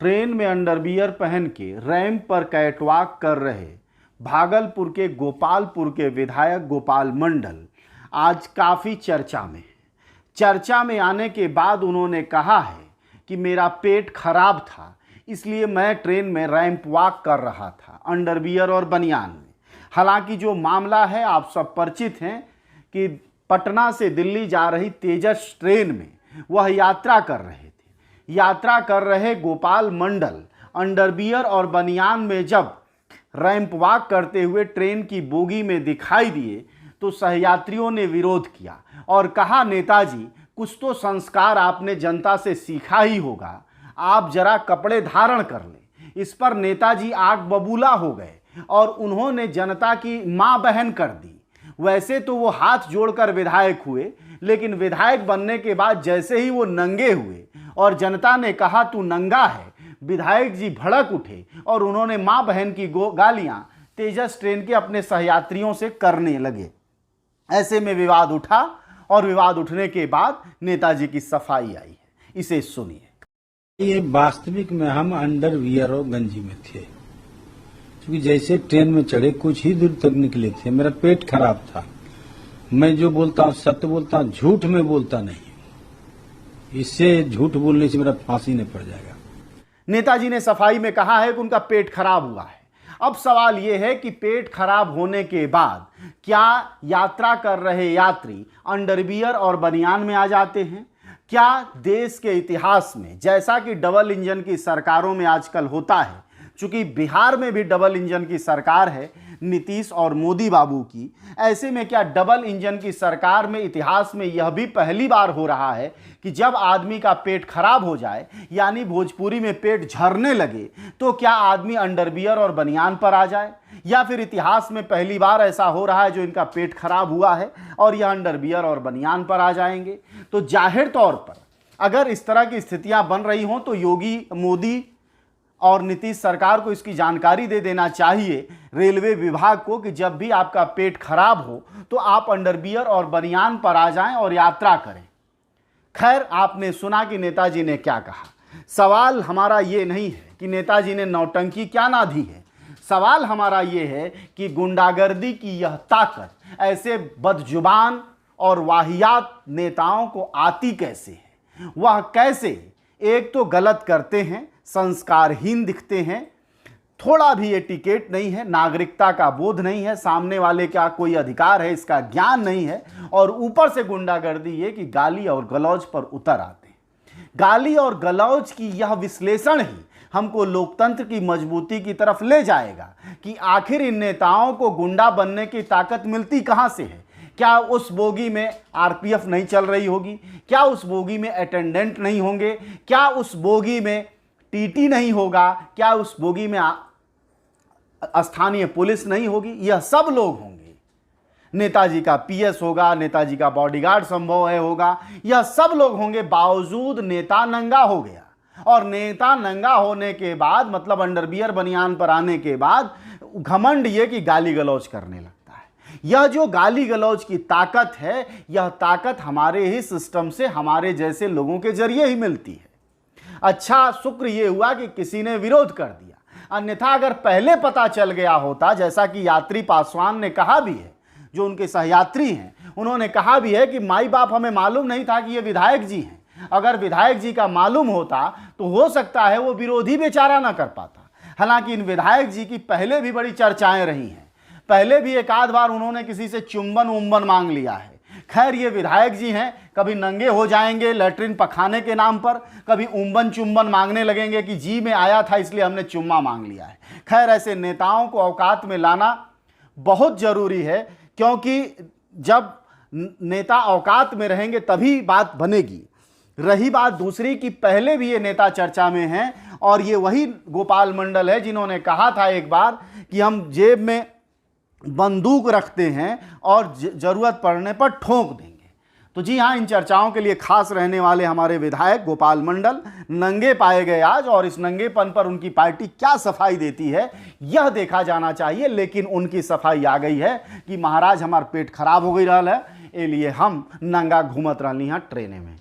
Train में underwear पहन के रैंप पर कैटवॉक कर रहे भागलपुर के गोपालपुर के विधायक गोपाल मंडल आज काफ़ी चर्चा में आने के बाद उन्होंने कहा है कि मेरा पेट खराब था, इसलिए मैं ट्रेन में रैंप वॉक कर रहा था अंडरवियर और बनियान में। हालांकि जो मामला है आप सब परिचित हैं कि पटना से दिल्ली जा रही तेजस ट्रेन में वह यात्रा कर रहे थे। यात्रा कर रहे गोपाल मंडल अंडरवियर और बनियान में जब रैंप वॉक करते हुए ट्रेन की बोगी में दिखाई दिए तो सहयात्रियों ने विरोध किया और कहा, नेताजी कुछ तो संस्कार आपने जनता से सीखा ही होगा, आप जरा कपड़े धारण कर लें। इस पर नेताजी आग बबूला हो गए और उन्होंने जनता की मां बहन कर दी। वैसे तो वो हाथ जोड़कर विधायक हुए, लेकिन विधायक बनने के बाद जैसे ही वो नंगे हुए और जनता ने कहा तू नंगा है, विधायक जी भड़क उठे और उन्होंने मां बहन की गालियां तेजस ट्रेन के अपने सहयात्रियों से करने लगे। ऐसे में विवाद उठा और विवाद उठने के बाद नेताजी की सफाई आई है, इसे सुनिए। ये वास्तविक में हम अंडरवियर और गंजी में थे, क्योंकि जैसे ट्रेन में चढ़े कुछ ही दूर तक निकले थे, मेरा पेट खराब था। मैं जो बोलता हूँ सत्य बोलता हूँ, झूठ में बोलता नहीं। इससे झूठ बोलने से मेरा फांसी नहीं पड़ जाएगा। नेताजी ने सफाई में कहा है कि उनका पेट खराब हुआ है। अब सवाल यह है कि पेट खराब होने के बाद क्या यात्रा कर रहे यात्री अंडरवियर और बनियान में आ जाते हैं? क्या देश के इतिहास में, जैसा कि डबल इंजन की सरकारों में आजकल होता है, चूंकि बिहार में भी डबल इंजन की सरकार है नीतीश और मोदी बाबू की, ऐसे में क्या डबल इंजन की सरकार में इतिहास में यह भी पहली बार हो रहा है कि जब आदमी का पेट खराब हो जाए, यानी भोजपुरी में पेट झरने लगे, तो क्या आदमी अंडरवियर और बनियान पर आ जाए? या फिर इतिहास में पहली बार ऐसा हो रहा है जो इनका पेट खराब हुआ है और यह अंडरवियर और बनियान पर आ जाएंगे? तो जाहिर तौर पर अगर इस तरह की स्थितियां बन रही हों तो योगी, मोदी और नीतीश सरकार को इसकी जानकारी दे देना चाहिए रेलवे विभाग को कि जब भी आपका पेट खराब हो तो आप अंडरवियर और बनियान पर आ जाएं और यात्रा करें। खैर, आपने सुना कि नेताजी ने क्या कहा। सवाल हमारा ये नहीं है कि नेताजी ने नौटंकी क्या ना दी है, सवाल हमारा ये है कि गुंडागर्दी की यह ताकत ऐसे बदजुबान और वाहियात नेताओं को आती कैसे है? वह कैसे एक तो गलत करते हैं, संस्कारहीन दिखते हैं, थोड़ा भी एटिकेट नहीं है, नागरिकता का बोध नहीं है, सामने वाले का कोई अधिकार है इसका ज्ञान नहीं है, और ऊपर से गुंडागर्दी ये कि गाली और गलौज पर उतर आते हैं। गाली और गलौज की यह विश्लेषण ही हमको लोकतंत्र की मजबूती की तरफ ले जाएगा कि आखिर इन नेताओं को गुंडा बनने की ताकत मिलती कहां से है। क्या उस बोगी में आरपीएफ नहीं चल रही होगी? क्या उस बोगी में अटेंडेंट नहीं होंगे? क्या उस बोगी में टीटी नहीं होगा? क्या उस बोगी में स्थानीय पुलिस नहीं होगी? यह सब लोग होंगे। नेताजी का पीएस होगा, नेताजी का बॉडीगार्ड संभव है होगा, यह सब लोग होंगे। बावजूद नेता नंगा हो गया, और नेता नंगा होने के बाद मतलब अंडरवियर बनियान पर आने के बाद घमंड ये कि गाली गलौज करने लगता है। यह जो गाली गलौज की ताकत है, यह ताकत हमारे ही सिस्टम से, हमारे जैसे लोगों के जरिए ही मिलती है। अच्छा शुक्र ये हुआ कि किसी ने विरोध कर दिया, अन्यथा अगर पहले पता चल गया होता, जैसा कि यात्री पासवान ने कहा भी है, जो उनके सहयात्री हैं, उन्होंने कहा भी है कि माई बाप हमें मालूम नहीं था कि ये विधायक जी हैं। अगर विधायक जी का मालूम होता तो हो सकता है वो विरोधी बेचारा ना कर पाता। हालांकि इन विधायक जी की पहले भी बड़ी चर्चाएं रही हैं, पहले भी एक आध बार उन्होंने किसी से चुंबन उम्बन मांग लिया है। खैर, ये विधायक जी हैं, कभी नंगे हो जाएंगे लैट्रिन पखाने के नाम पर, कभी उम्बन चुंबन मांगने लगेंगे कि जी में आया था इसलिए हमने चुम्मा मांग लिया है। खैर, ऐसे नेताओं को औकात में लाना बहुत जरूरी है, क्योंकि जब नेता औकात में रहेंगे तभी बात बनेगी। रही बात दूसरी कि पहले भी ये नेता चर्चा में हैं, और ये वही गोपाल मंडल है जिन्होंने कहा था एक बार कि हम जेब में बंदूक रखते हैं और जरूरत पड़ने पर ठोक देंगे। तो जी हाँ, इन चर्चाओं के लिए खास रहने वाले हमारे विधायक गोपाल मंडल नंगे पाए गए आज, और इस नंगेपन पर उनकी पार्टी क्या सफाई देती है यह देखा जाना चाहिए। लेकिन उनकी सफाई आ गई है कि महाराज हमार पेट खराब हो गई रहा है, ये लिए हम नंगा घूमत रही हैं ट्रेने में।